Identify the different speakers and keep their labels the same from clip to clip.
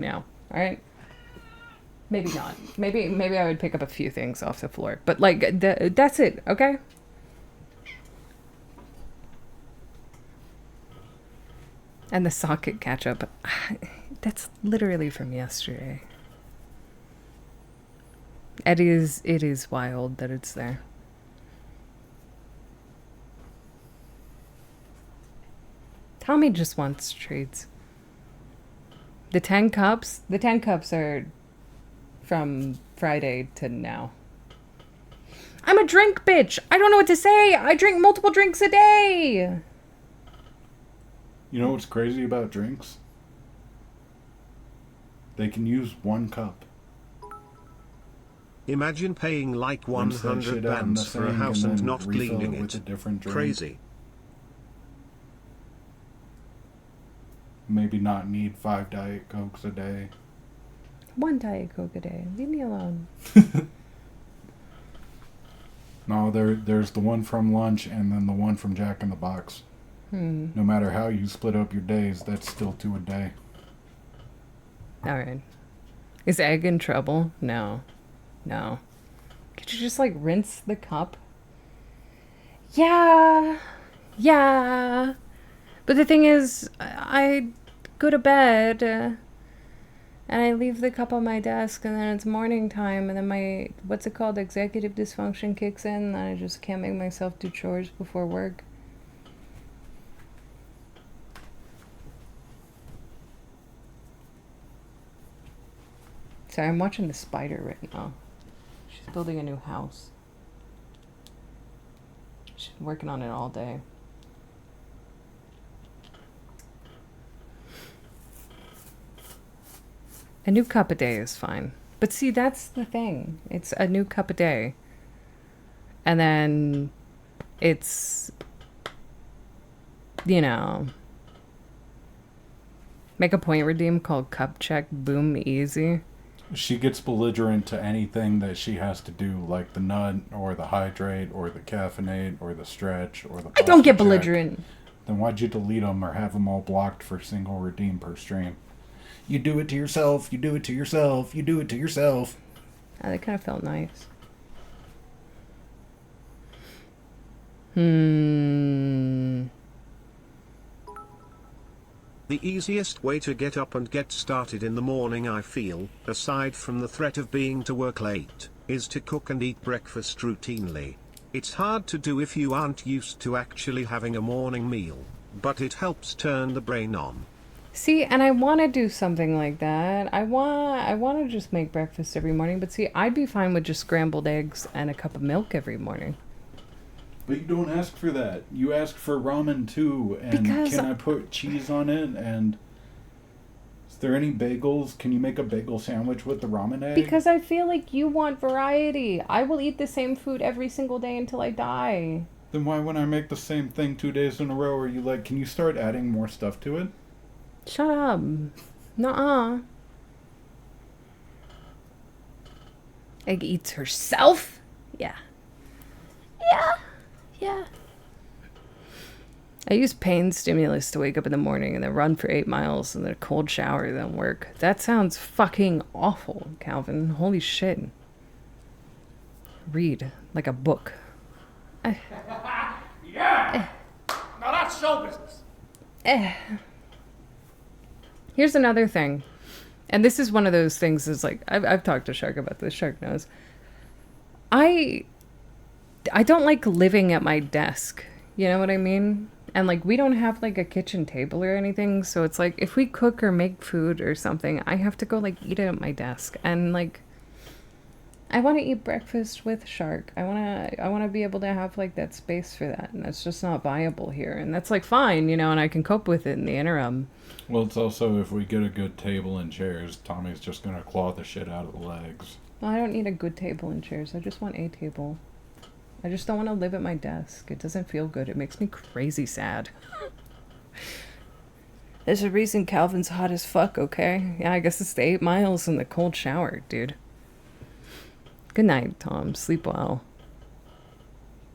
Speaker 1: now. All right. Maybe not. Maybe I would pick up a few things off the floor, but like that's it. Okay. And the socket ketchup. That's literally from yesterday. It is wild that it's there. Tommy just wants treats. The 10 cups? The 10 cups are from Friday to now. I'm a drink bitch. I don't know what to say. I drink multiple drinks a day.
Speaker 2: You know what's crazy about drinks? They can use one cup.
Speaker 3: Imagine paying like
Speaker 2: Rinse that
Speaker 3: 100
Speaker 2: shit out in the
Speaker 3: bands for a
Speaker 2: sink
Speaker 3: house
Speaker 2: and
Speaker 3: and
Speaker 2: then
Speaker 3: not
Speaker 2: refill
Speaker 3: cleaning
Speaker 2: it with
Speaker 3: it.
Speaker 2: a different drink.
Speaker 3: Crazy.
Speaker 2: Maybe not need 5 Diet Cokes a day.
Speaker 1: One Diet Coke a day. Leave me alone.
Speaker 2: No, there's the one from lunch and then the one from Jack in the Box. No matter how you split up your days, that's still 2 a day.
Speaker 1: Alright. Is egg in trouble? No. No. Could you just like rinse the cup? Yeah. Yeah. But the thing is, I go to bed and I leave the cup on my desk and then it's morning time and then my, what's it called, executive dysfunction kicks in and I just can't make myself do chores before work. Sorry, I'm watching the spider right now. She's building a new house. She's been working on it all day. A new cup a day is fine. But see, that's the thing. It's a new cup a day. And then it's, you know, make a point redeem called Cup Check Boom Easy.
Speaker 2: She gets belligerent to anything that she has to do, like the nut, or the hydrate, or the caffeinate, or the stretch, or the
Speaker 1: I don't get
Speaker 2: posture check.
Speaker 1: belligerent.
Speaker 2: Then why'd you delete them or have them all blocked for single redeem per stream? You do it to yourself, you do it to yourself, you do it to yourself.
Speaker 1: Oh, that kind of felt nice.
Speaker 3: The easiest way to get up and get started in the morning, I feel, aside from the threat of being to work late, is to cook and eat breakfast routinely. It's hard to do if you aren't used to actually having a morning meal, but it helps turn the brain on.
Speaker 1: See, and I want to do something like that. I want to just make breakfast every morning, but see, I'd be fine with just scrambled eggs and a cup of milk every morning.
Speaker 2: But you don't ask for that. You ask for ramen too, and
Speaker 1: Because
Speaker 2: can I put cheese on it? And is there any bagels? Can you make a bagel sandwich with the ramen egg?
Speaker 1: Because I feel like you want variety. I will eat the same food every single day until I die.
Speaker 2: Then why would I make the same thing 2 days in a row? Are you like, can you start adding more stuff to it?
Speaker 1: Shut up. Nuh-uh. Egg eats herself? Yeah. Yeah. Yeah. I use pain stimulus to wake up in the morning and then run for 8 miles and then a cold shower, then work. That sounds fucking awful, Calvin. Holy shit. Read like a book.
Speaker 4: Yeah! Now that's show business.
Speaker 1: Here's another thing. And this is one of those things is like, I've talked to Shark about this. Shark knows. I don't like living at my desk. You know what I mean? And like, we don't have like a kitchen table or anything. So it's like, if we cook or make food or something, I have to go like eat it at my desk. And like, I want to eat breakfast with Shark. I want to be able to have like that space for that. And that's just not viable here. And that's like fine, you know, and I can cope with it in the interim.
Speaker 2: Well, it's also, if we get a good table and chairs, Tommy's just going to claw the shit out of the legs.
Speaker 1: Well, I don't need a good table and chairs. I just want a table. I just don't want to live at my desk. It doesn't feel good. It makes me crazy sad. There's a reason Calvin's hot as fuck, okay? Yeah, I guess it's the 8 miles and the cold shower, dude. Good night, Tom. Sleep well.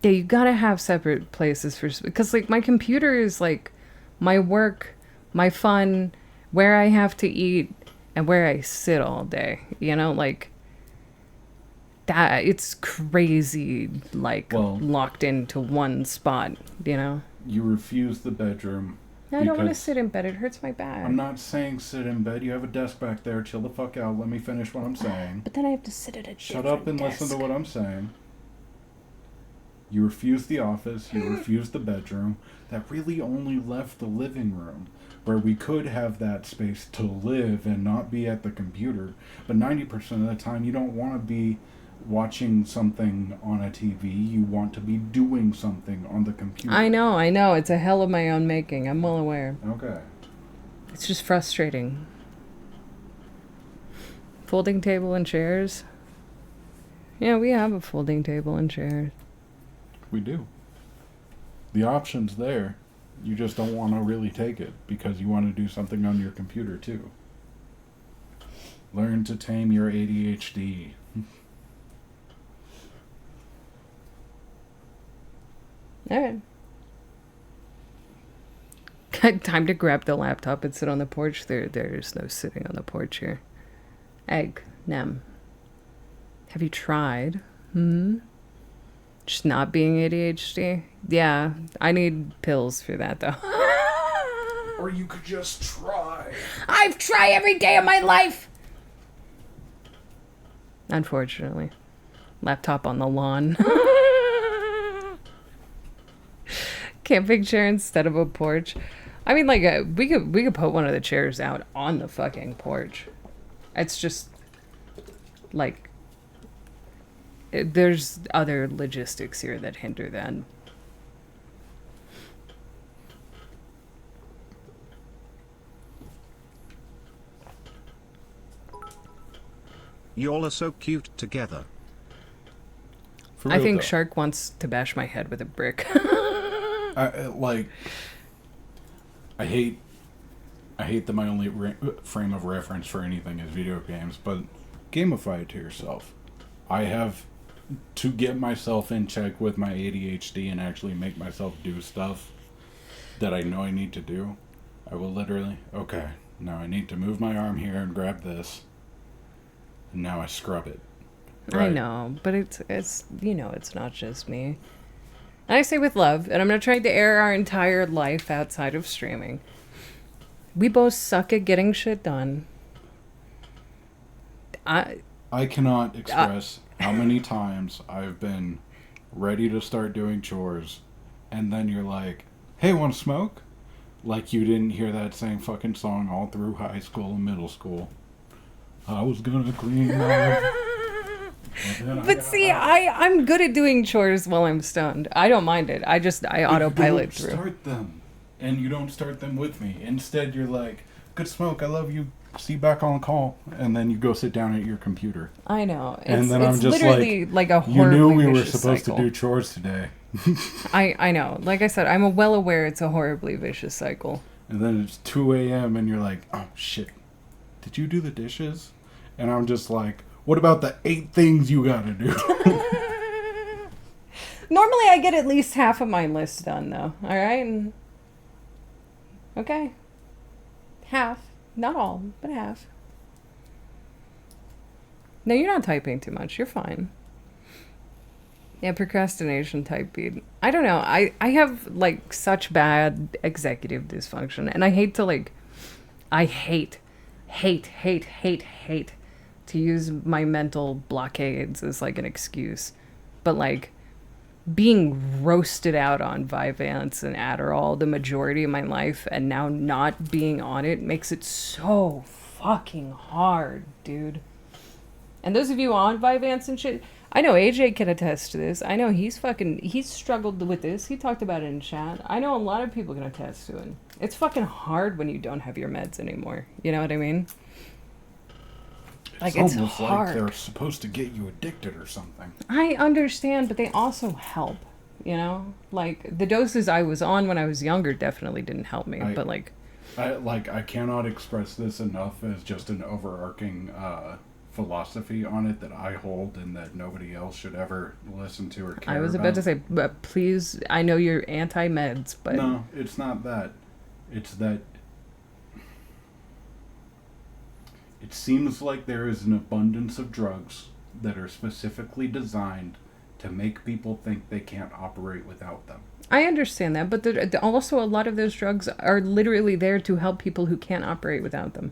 Speaker 1: Yeah, you gotta have separate places for... Because, like, my computer is, like, my work, my fun, where I have to eat, and where I sit all day. You know, like that. It's crazy, like
Speaker 2: Well-
Speaker 1: locked into one spot. You know.
Speaker 2: You refuse the bedroom.
Speaker 1: I don't want to
Speaker 2: because-
Speaker 1: sit in bed. It hurts my back.
Speaker 2: I'm not saying sit in bed. You have a desk back there. Chill the fuck out. Let me finish what I'm saying.
Speaker 1: But then I have to sit at a
Speaker 2: Shut up and listen to what I'm saying. You refuse the office. You refuse the bedroom. That really only left the living room, where we could have that space to live and not be at the computer. But 90% of the time, you don't want to be watching something on a TV. You want to be doing something on the computer.
Speaker 1: I know. It's a hell of my own making. I'm well aware.
Speaker 2: Okay.
Speaker 1: It's just frustrating. Folding table and chairs. Yeah, we have a folding table and chairs.
Speaker 2: We do. The option's there. You just don't want to really take it because you want to do something on your computer too. Learn to tame your ADHD.
Speaker 1: All right. Time to grab the laptop and sit on the porch. There's no sitting on the porch here. Egg, Nem. Have you tried? Just not being ADHD? Yeah, I need pills for that though.
Speaker 2: Or you could just try.
Speaker 1: I've tried every day of my life! Unfortunately. Laptop on the lawn. Camping chair instead of a porch. I mean, like, we could put one of the chairs out on the fucking porch. It's just, like, there's other logistics here that hinder that.
Speaker 3: Y'all are so cute together.
Speaker 2: For
Speaker 1: I
Speaker 2: real,
Speaker 1: think
Speaker 2: though.
Speaker 1: Shark wants to bash my head with a brick.
Speaker 2: I hate that my only frame of reference for anything is video games, but gamify it to yourself. I have to get myself in check with my ADHD and actually make myself do stuff that I know I need to do. I will literally, okay, now I need to move my arm here and grab this. And now I scrub it.
Speaker 1: I know, but it's you know, it's not just me. And I say with love, and I'm not trying to air our entire life outside of streaming. We both suck at getting shit done.
Speaker 2: I cannot express how many times I've been ready to start doing chores, and then you're like, hey, want to smoke? Like you didn't hear that same fucking song all through high school and middle school. I was gonna clean up.
Speaker 1: But see, I'm good at doing chores while I'm stoned. I don't mind it. I autopilot through.
Speaker 2: You don't start them, and you don't start them with me. Instead, you're like, good smoke, I love you, see you back on call, and then you go sit down at your computer.
Speaker 1: I know.
Speaker 2: And then I'm just
Speaker 1: literally like a
Speaker 2: you
Speaker 1: horribly
Speaker 2: knew we were
Speaker 1: vicious
Speaker 2: supposed
Speaker 1: cycle.
Speaker 2: to do chores today.
Speaker 1: I know. Like I said, I'm well aware it's a horribly vicious cycle.
Speaker 2: And then it's 2 a.m. and you're like, oh shit, did you do the dishes? And I'm just like, what about the 8 things you gotta do?
Speaker 1: Normally I get at least half of my list done though. Alright? Okay. Half. Not all, but half. No, you're not typing too much. You're fine. Yeah, procrastination type beat. I don't know. I have like such bad executive dysfunction, and I hate to like I hate to use my mental blockades as like an excuse. But like being roasted out on Vyvanse and Adderall the majority of my life and now not being on it makes it so fucking hard, dude. And those of you on Vyvanse and shit, I know AJ can attest to this. I know he's struggled with this. He talked about it in chat. I know a lot of people can attest to it. It's fucking hard when you don't have your meds anymore. You know what I mean? Like, it's
Speaker 2: almost
Speaker 1: hard.
Speaker 2: like they're supposed to get you addicted or something.
Speaker 1: I understand, but they also help, you know? Like, the doses I was on when I was younger definitely didn't help me, but like...
Speaker 2: I cannot express this enough as just an overarching philosophy on it that I hold and that nobody else should ever listen to or care about.
Speaker 1: I was about to say, but please, I know you're anti-meds, but...
Speaker 2: No, it's not that. It's that It seems like there is an abundance of drugs that are specifically designed to make people think they can't operate without them.
Speaker 1: I understand that, but also a lot of those drugs are literally there to help people who can't operate without them.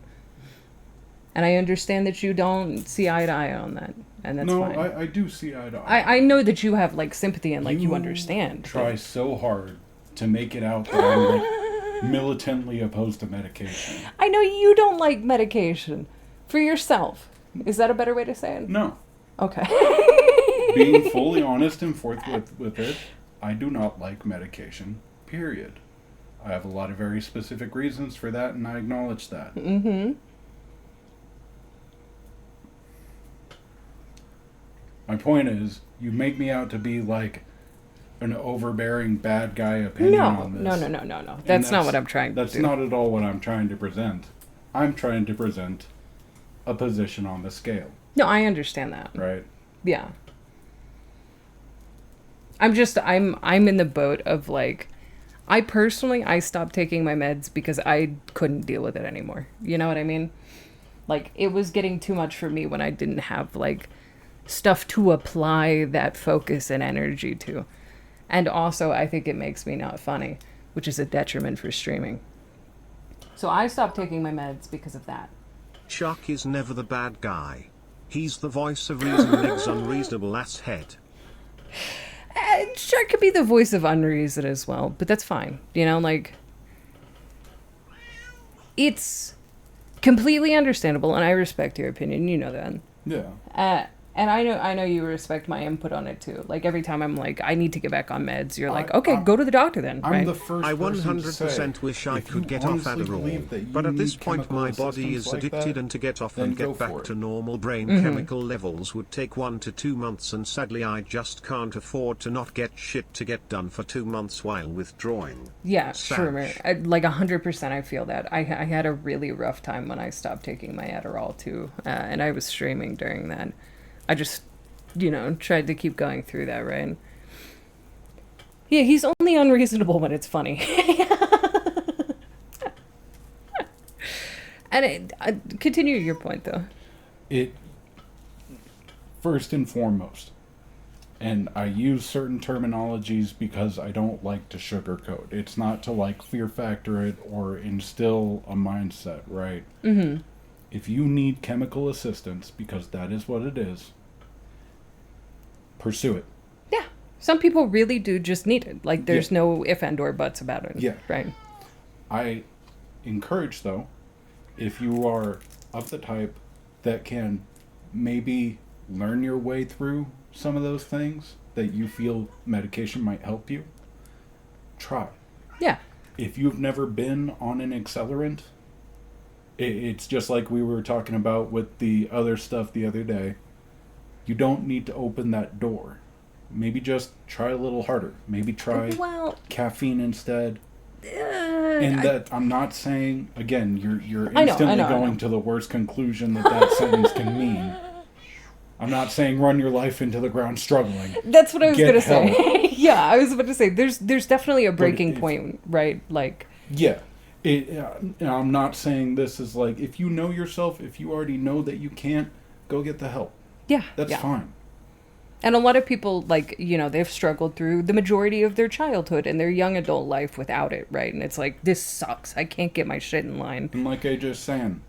Speaker 1: And I understand that you don't see eye to eye on that, and that's fine.
Speaker 2: No, I do see eye to eye.
Speaker 1: I know that you have like sympathy and like you understand.
Speaker 2: Try so hard to make it out that I'm like militantly opposed to medication.
Speaker 1: I know you don't like medication for yourself. Is that a better way to say it?
Speaker 2: No.
Speaker 1: Okay.
Speaker 2: Being fully honest and forthright with it, I do not like medication, period. I have a lot of very specific reasons for that, and I acknowledge that.
Speaker 1: Mm-hmm.
Speaker 2: My point is, you make me out to be like an overbearing bad guy opinion on this.
Speaker 1: No. That's not what I'm trying to do.
Speaker 2: That's not at all what I'm trying to present. I'm trying to present a position on the scale.
Speaker 1: No, I understand that.
Speaker 2: Right?
Speaker 1: Yeah. I'm in the boat of like, I stopped taking my meds because I couldn't deal with it anymore. You know what I mean? Like, it was getting too much for me when I didn't have like stuff to apply that focus and energy to. And also, I think it makes me not funny, which is a detriment for streaming. So I stopped taking my meds because of that.
Speaker 3: Shark is never the bad guy. He's the voice of reason Meg's unreasonable ass head.
Speaker 1: Shark could be the voice of unreason as well, but that's fine. You know, like, it's completely understandable, and I respect your opinion. You know that.
Speaker 2: Yeah.
Speaker 1: And I know you respect my input on it too. Like, every time I'm like, I need to get back on meds, you're like, okay, go to the doctor then.
Speaker 2: I'm
Speaker 1: right?
Speaker 2: the first
Speaker 3: I
Speaker 2: person to say,
Speaker 3: 100% wish I
Speaker 2: if
Speaker 3: could
Speaker 2: you
Speaker 3: get off
Speaker 2: honestly believe that
Speaker 3: Adderall,
Speaker 2: you
Speaker 3: but at this
Speaker 2: need
Speaker 3: point
Speaker 2: chemical
Speaker 3: my body
Speaker 2: assistance
Speaker 3: is
Speaker 2: like
Speaker 3: addicted
Speaker 2: that,
Speaker 3: and to get off
Speaker 2: then
Speaker 3: and
Speaker 2: go
Speaker 3: get back
Speaker 2: for it.
Speaker 3: to normal brain
Speaker 1: Mm-hmm.
Speaker 3: chemical levels would take 1 to 2 months, and sadly I just can't afford to not get shit to get done for 2 months while withdrawing.
Speaker 1: Yeah,
Speaker 3: Sad.
Speaker 1: sure. Like 100% I feel that. I had a really rough time when I stopped taking my Adderall too. And I was streaming during that. I just, tried to keep going through that, right? Yeah, he's only unreasonable when it's funny. And continue your point though.
Speaker 2: It, first and foremost, and I use certain terminologies because I don't like to sugarcoat. It's not to like fear factor it or instill a mindset, right?
Speaker 1: Mm-hmm.
Speaker 2: If you need chemical assistance, because that is what it is, pursue it.
Speaker 1: Yeah. Some people really do just need it. Like, there's no if and or buts about it.
Speaker 2: Yeah.
Speaker 1: Right.
Speaker 2: I encourage, though, if you are of the type that can maybe learn your way through some of those things that you feel medication might help you, try.
Speaker 1: Yeah.
Speaker 2: If you've never been on an accelerant, it's just like we were talking about with the other stuff the other day. You don't need to open that door. Maybe just try a little harder. Maybe try caffeine instead. I'm not saying, again, you're instantly going to the worst conclusion that sentence can mean. I'm not saying run your life into the ground struggling.
Speaker 1: That's what I was going to say. Yeah, I was about to say, there's definitely a breaking point, right? Like...
Speaker 2: Yeah. I'm not saying this is like, if you know yourself, if you already know that you can't, go get the help.
Speaker 1: Yeah.
Speaker 2: That's fine.
Speaker 1: And a lot of people, like, they've struggled through the majority of their childhood and their young adult life without it, right? And it's like, this sucks. I can't get my shit in line.
Speaker 2: And like I just saying,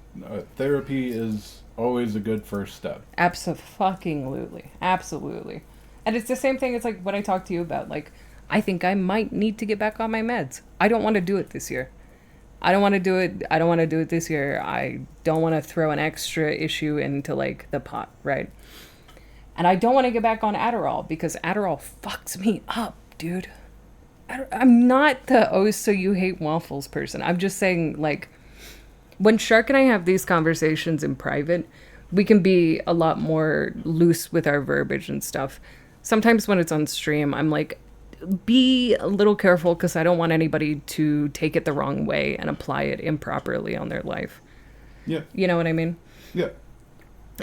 Speaker 2: therapy is always a good first step.
Speaker 1: Absolutely. Absolutely. And it's the same thing. It's like what I talked to you about. Like, I think I might need to get back on my meds. I don't want to do it this year. I don't want to do it this year. I don't want to throw an extra issue into, like, the pot, right? And I don't want to get back on Adderall because Adderall fucks me up, dude. I'm not the oh, so you hate waffles person. I'm just saying, like, when Shark and I have these conversations in private, we can be a lot more loose with our verbiage and stuff. Sometimes when it's on stream, I'm like, be a little careful because I don't want anybody to take it the wrong way and apply it improperly on their life.
Speaker 2: Yeah.
Speaker 1: You know what I mean?
Speaker 2: Yeah.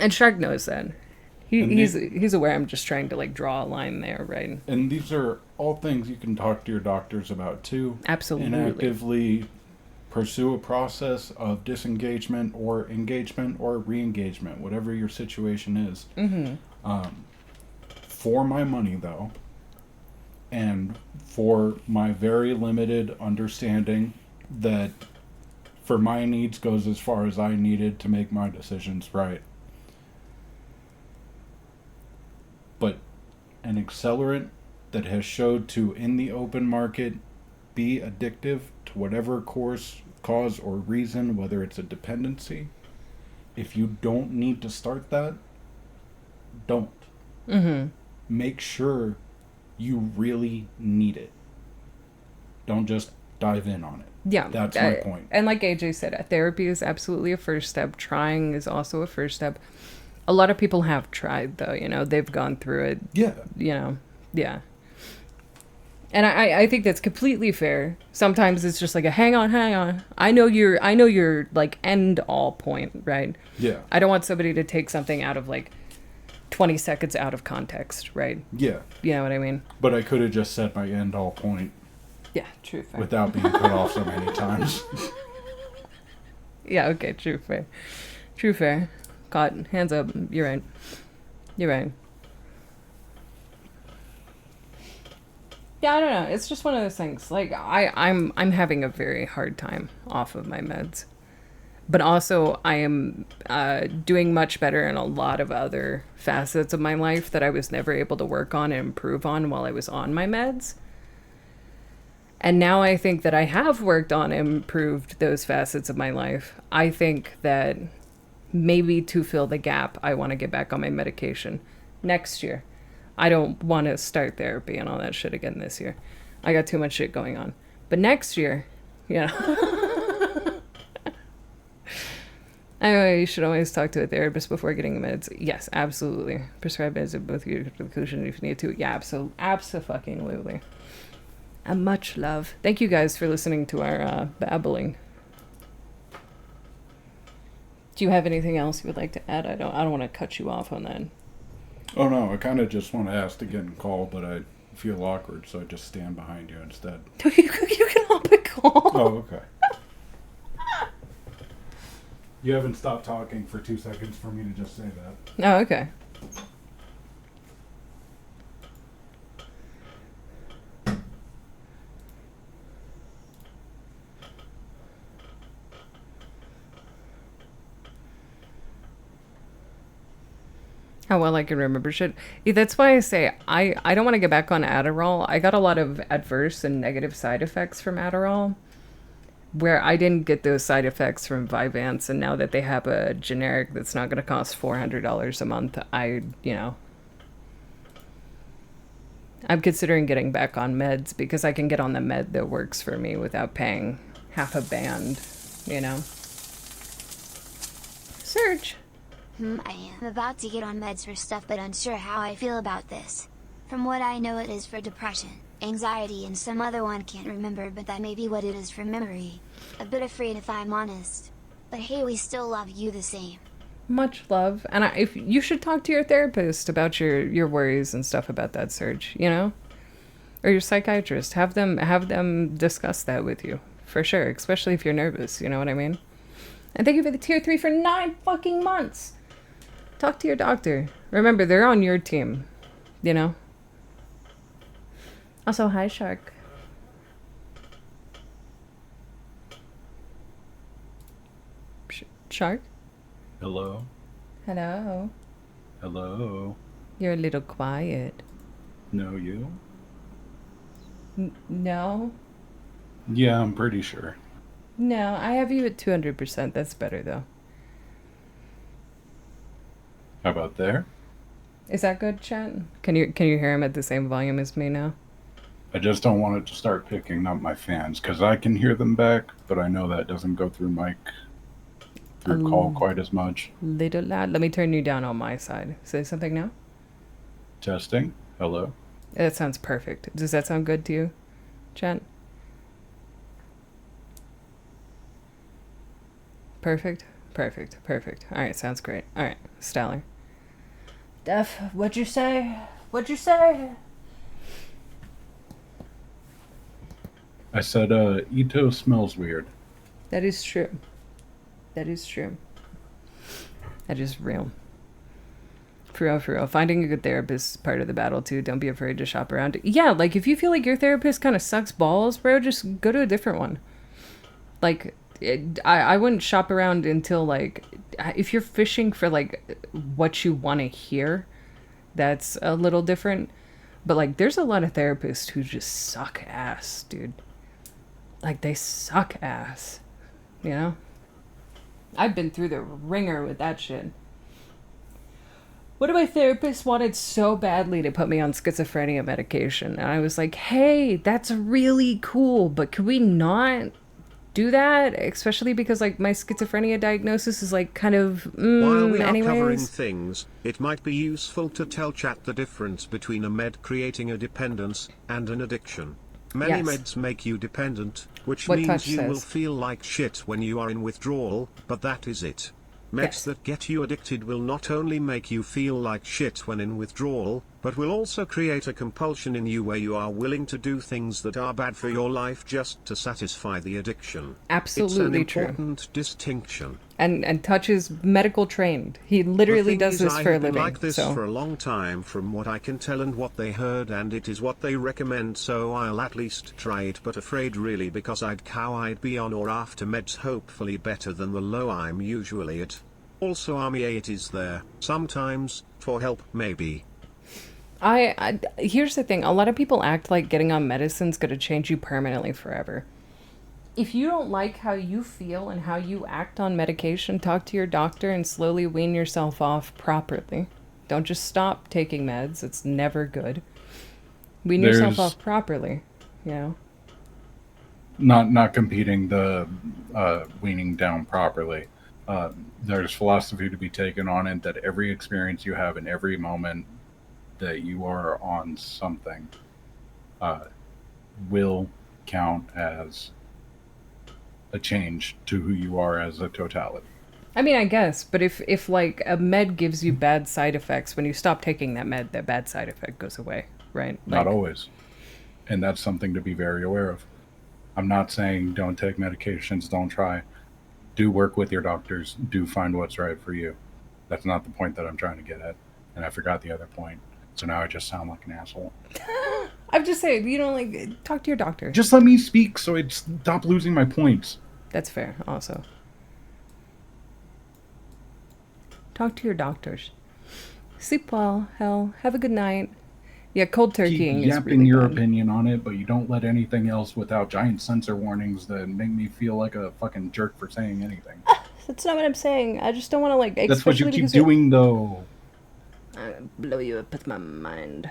Speaker 1: And Shark knows that. He's aware I'm just trying to, like, draw a line there, right?
Speaker 2: And these are all things you can talk to your doctors about too.
Speaker 1: Absolutely.
Speaker 2: And actively pursue a process of disengagement or engagement or re-engagement, whatever your situation is. For my money, though, and for my very limited understanding that for my needs goes as far as I needed to make my decisions right. But an accelerant that has showed to, in the open market, be addictive to whatever cause or reason, whether it's a dependency, if you don't need to start that, don't. Make sure you really need it. Don't just dive in on it.
Speaker 1: Yeah.
Speaker 2: That's my point.
Speaker 1: And like AJ said, therapy is absolutely a first step. Trying is also a first step. A lot of people have tried, though, you know, they've gone through it.
Speaker 2: Yeah.
Speaker 1: You know, yeah. And I think that's completely fair. Sometimes it's just like a hang on. I know your like end all point, right?
Speaker 2: Yeah.
Speaker 1: I don't want somebody to take something out of like 20 seconds out of context, right?
Speaker 2: Yeah.
Speaker 1: You know what I mean?
Speaker 2: But I could have just said my end all point
Speaker 1: Yeah, true, fair.
Speaker 2: without being cut off so many times.
Speaker 1: Yeah, okay, true, fair. True, fair. Caught, hands up. You're right. You're right. Yeah, I don't know. It's just one of those things. Like I'm having a very hard time off of my meds, but also I am doing much better in a lot of other facets of my life that I was never able to work on and improve on while I was on my meds. And now I think that I have worked on and improved those facets of my life. I think that maybe to fill the gap, I want to get back on my medication next year. I don't want to start therapy and all that shit again this year. I got too much shit going on. But next year, you know. Anyway, you should always talk to a therapist before getting meds. Yes, absolutely. Prescribe meds at both your conclusion if you need to. Yeah, absolutely. And much love. Thank you guys for listening to our babbling. Do you have anything else you would like to add? I don't want to cut you off on that.
Speaker 2: Oh no, I kind of just want to ask to get in call, but I feel awkward, so I just stand behind you instead.
Speaker 1: You can hop a call.
Speaker 2: Oh, okay. You haven't stopped talking for 2 seconds for me to just say that.
Speaker 1: Oh, okay. How well I can remember shit. Yeah, that's why I say I don't want to get back on Adderall. I got a lot of adverse and negative side effects from Adderall, where I didn't get those side effects from Vyvanse, and now that they have a generic that's not going to cost $400 a month, I'm considering getting back on meds because I can get on the med that works for me without paying half a band, you know? Surge.
Speaker 5: I am about to get on meds for stuff but unsure how I feel about this. From what I know it is for depression, anxiety and some other one can't remember, but that may be what it is for memory. A bit afraid if I'm honest. But hey, we still love you the same.
Speaker 1: Much love. And if you should talk to your therapist about your worries and stuff about that, Surge, you know? Or your psychiatrist. Have them discuss that with you. For sure. Especially if you're nervous, you know what I mean? And thank you for the tier 3 for 9 fucking months. Talk to your doctor. Remember, they're on your team. You know? Also, hi, Shark. Shark?
Speaker 2: Hello?
Speaker 1: Hello.
Speaker 2: Hello?
Speaker 1: You're a little quiet.
Speaker 2: No, you?
Speaker 1: No?
Speaker 2: Yeah, I'm pretty sure.
Speaker 1: No, I have you at 200%. That's better, though.
Speaker 2: How about there?
Speaker 1: Is that good, chat? Can you hear him at the same volume as me now?
Speaker 2: I just don't want it to start picking up my fans, because I can hear them back, but I know that doesn't go through call quite as much.
Speaker 1: Little loud. Let me turn you down on my side. Say something now.
Speaker 2: Testing. Hello?
Speaker 1: That sounds perfect. Does that sound good to you, chat? Perfect. All right, sounds great. All right, stellar. Def, what'd you say?
Speaker 2: I said, Ito smells weird.
Speaker 1: That is true. That is true. That is real. For real, for real. Finding a good therapist is part of the battle, too. Don't be afraid to shop around. Yeah, like, if you feel like your therapist kind of sucks balls, bro, just go to a different one. Like, I wouldn't shop around until, like, if you're fishing for, like, what you want to hear, that's a little different. But, like, there's a lot of therapists who just suck ass, dude. Like, they suck ass. You know? I've been through the ringer with that shit. One of my therapists wanted so badly to put me on schizophrenia medication. And I was like, hey, that's really cool, but could we not do that? Especially because, like, my schizophrenia diagnosis is, like, kind of,
Speaker 3: While we are covering
Speaker 1: anyways.
Speaker 3: things, it might be useful to tell chat the difference between a med creating a dependence and an addiction. Many
Speaker 1: Yes.
Speaker 3: meds make you dependent, which
Speaker 1: What
Speaker 3: means
Speaker 1: Touch
Speaker 3: you will
Speaker 1: says.
Speaker 3: feel like shit when you are in withdrawal, but that is it. Meds
Speaker 1: Yes.
Speaker 3: that get you addicted will not only make you feel like shit when in withdrawal, but will also create a compulsion in you where you are willing to do things that are bad for your life just to satisfy the addiction.
Speaker 1: Absolutely
Speaker 3: it's an
Speaker 1: true.
Speaker 3: important distinction.
Speaker 1: And Touch is medical trained. He literally does this for a
Speaker 3: I have been
Speaker 1: living.
Speaker 3: like this
Speaker 1: So
Speaker 3: for a long time from what I can tell and what they heard, and it is what they recommend, so I'll at least try it, but afraid really because I'd be on or after meds hopefully better than the low I'm usually at. Also it is there, sometimes, for help maybe.
Speaker 1: I here's the thing. A lot of people act like getting on medicine's going to change you permanently forever. If you don't like how you feel and how you act on medication, talk to your doctor and slowly wean yourself off properly. Don't just stop taking meds. It's never good. Wean yourself
Speaker 2: There's-
Speaker 1: off properly, you know?
Speaker 2: Not competing the weaning down properly. There's philosophy to be taken on it that every experience you have in every moment that you are on something will count as a change to who you are as a totality.
Speaker 1: I mean, I guess, but if like a med gives you bad side effects, when you stop taking that med, that bad side effect goes away, right?
Speaker 2: Not always. And that's something to be very aware of. I'm not saying don't take medications, don't try. Do work with your doctors. Do find what's right for you. That's not the point that I'm trying to get at. And I forgot the other point. So now I just sound like an asshole.
Speaker 1: I'm just saying, you know, like, talk to your doctor.
Speaker 2: Just let me speak so I stop losing my points.
Speaker 1: That's fair, also. Talk to your doctors. Sleep well, hell. Have a good night. Yeah, cold turkeying
Speaker 2: Keep
Speaker 1: is
Speaker 2: yapping
Speaker 1: really
Speaker 2: your
Speaker 1: bad.
Speaker 2: opinion on it, but you don't let anything else without giant censor warnings that make me feel like a fucking jerk for saying anything.
Speaker 1: That's not what I'm saying. I just don't want to, like,
Speaker 2: That's what you
Speaker 1: especially
Speaker 2: keep
Speaker 1: because
Speaker 2: doing, though.
Speaker 1: I blow you up with my mind.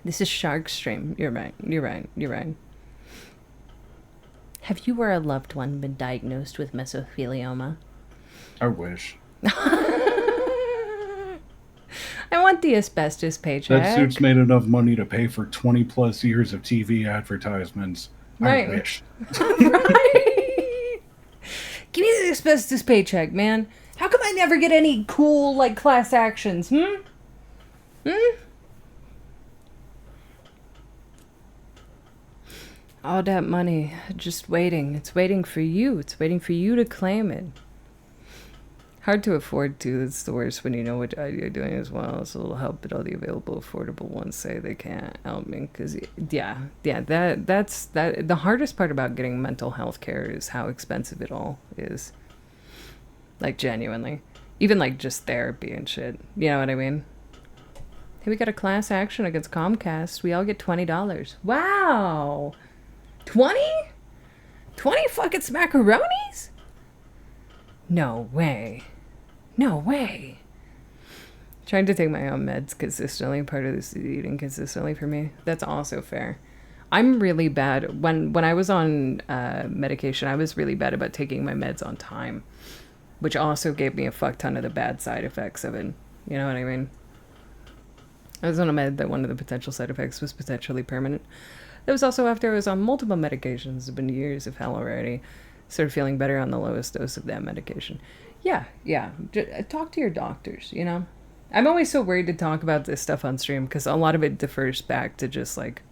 Speaker 1: This is Shark Stream. You're right. You're right. You're right. Have you or a loved one been diagnosed with mesothelioma?
Speaker 2: I wish.
Speaker 1: I want the asbestos paycheck.
Speaker 2: That suit's made enough money to pay for 20 plus years of TV advertisements.
Speaker 1: Right.
Speaker 2: I wish.
Speaker 1: Right. Give me the asbestos paycheck, man. How come I never get any cool, like, class actions? All that money, just waiting. It's waiting for you. It's waiting for you to claim it. Hard to afford, too. It's the worst when you know what you're doing as well. It's a little help, but all the available affordable ones say they can't help me. Because, that's the hardest part about getting mental health care is how expensive it all is. Like, genuinely. Even, like, just therapy and shit. You know what I mean? Hey, we got a class action against Comcast. We all get $20. Wow! 20? 20 fucking smackaronis? No way. No way. Trying to take my own meds consistently. Part of this is eating consistently for me. That's also fair. I'm really bad. When I was on medication, I was really bad about taking my meds on time, which also gave me a fuck ton of the bad side effects of it. You know what I mean? I was on a med that one of the potential side effects was potentially permanent. That was also after I was on multiple medications. It's been years of hell already. Started feeling better on the lowest dose of that medication. Yeah. Talk to your doctors, you know? I'm always so worried to talk about this stuff on stream because a lot of it defers back to just, like,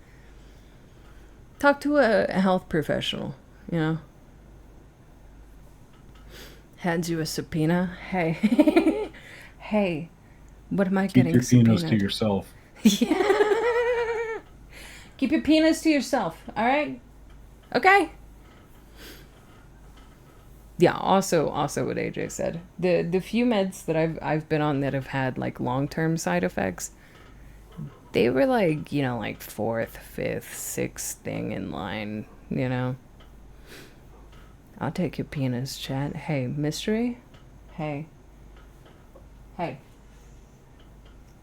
Speaker 1: talk to a health professional, you know. Hands you a subpoena. Hey. Hey. What am I
Speaker 2: Keep
Speaker 1: getting
Speaker 2: your penis to
Speaker 1: subpoenaed?
Speaker 2: yourself.
Speaker 1: Yeah. Keep your penis to yourself, all right? Okay. Yeah, also what AJ said. The few meds that I've been on that have had like long-term side effects, they were like, you know, like fourth, fifth, sixth thing in line, you know. I'll take your penis, chat. Hey, mystery? Hey. Hey.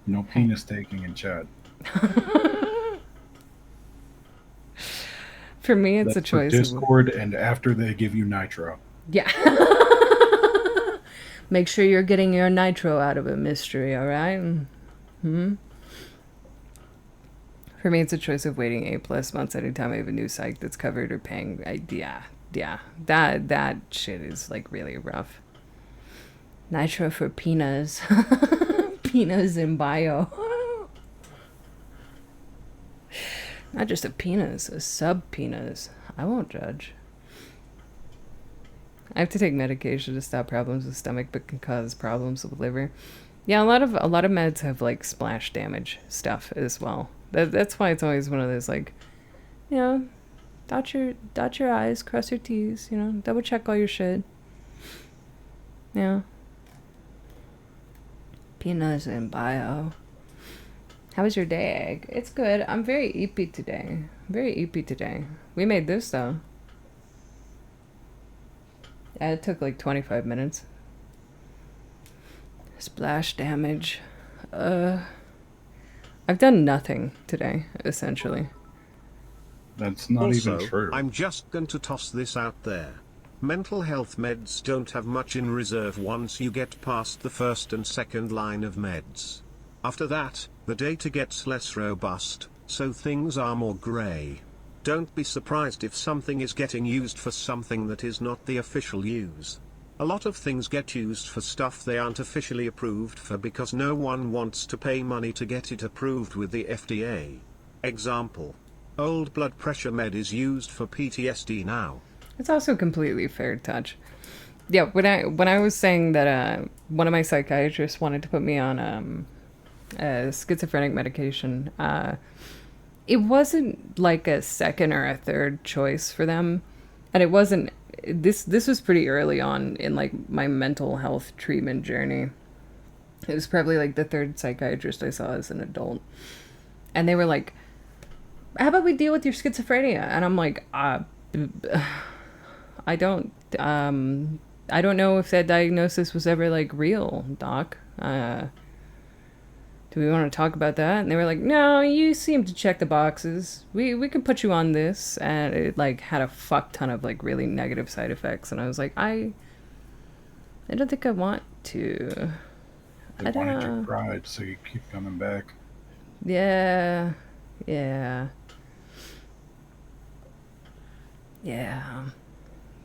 Speaker 2: No
Speaker 1: Hey.
Speaker 2: penis taking in chat.
Speaker 1: For me, it's a
Speaker 2: That's for
Speaker 1: choice of...
Speaker 2: Discord and after they give you nitro.
Speaker 1: Yeah. Make sure you're getting your nitro out of a mystery, alright? For me, it's a choice of waiting 8+ months anytime I have a new psych that's covered or paying. Yeah. That shit is like really rough. Nitro for peanuts. Peanuts in bio. Not just a penis, a sub penis. I won't judge. I have to take medication to stop problems with stomach, but can cause problems with liver. Yeah, a lot of meds have like splash damage stuff as well. That's why it's always one of those like, you know, dot your I's, cross your T's, you know, double check all your shit. Yeah. Peanuts in bio. How was your day, Egg? It's good. I'm very eepy today. We made this though. Yeah, it took like 25 minutes. Splash damage. I've done nothing today, essentially.
Speaker 2: That's not
Speaker 3: Also,
Speaker 2: even true.
Speaker 3: I'm just going to toss this out there. Mental health meds don't have much in reserve once you get past the first and second line of meds. After that, the data gets less robust, so things are more grey. Don't be surprised if something is getting used for something that is not the official use. A lot of things get used for stuff they aren't officially approved for because no one wants to pay money to get it approved with the FDA. Example. Old blood pressure med is used for PTSD now.
Speaker 1: It's also completely fair touch. Yeah, when I was saying that one of my psychiatrists wanted to put me on a schizophrenic medication, it wasn't like a second or a third choice for them, and it wasn't. This was pretty early on in like my mental health treatment journey. It was probably like the third psychiatrist I saw as an adult, and they were like, "How about we deal with your schizophrenia?" And I'm like, I don't know if that diagnosis was ever like real, doc. Do we want to talk about that? And they were like, no, you seem to check the boxes. We can put you on this. And it like had a fuck ton of like really negative side effects. And I was like, I don't think I want to.
Speaker 2: They wanted your pride, so you keep coming back.
Speaker 1: Yeah.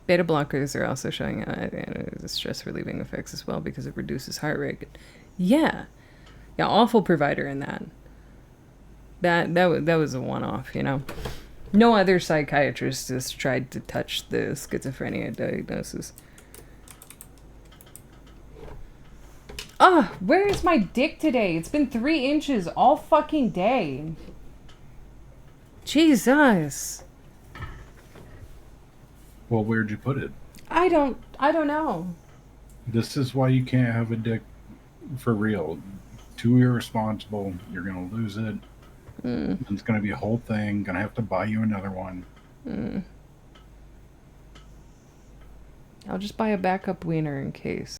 Speaker 1: Beta blockers are also showing stress relieving effects as well because it reduces heart rate. Yeah, awful provider in that. That was a one-off, you know. No other psychiatrist has tried to touch the schizophrenia diagnosis. Where is my dick today? It's been 3 inches all fucking day. Jesus.
Speaker 2: Well, where'd you put it?
Speaker 1: I don't know.
Speaker 2: This is why you can't have a dick for real. Too irresponsible. You're gonna lose it. It's gonna be a whole thing. Gonna have to buy you another one.
Speaker 1: I'll just buy a backup wiener in case.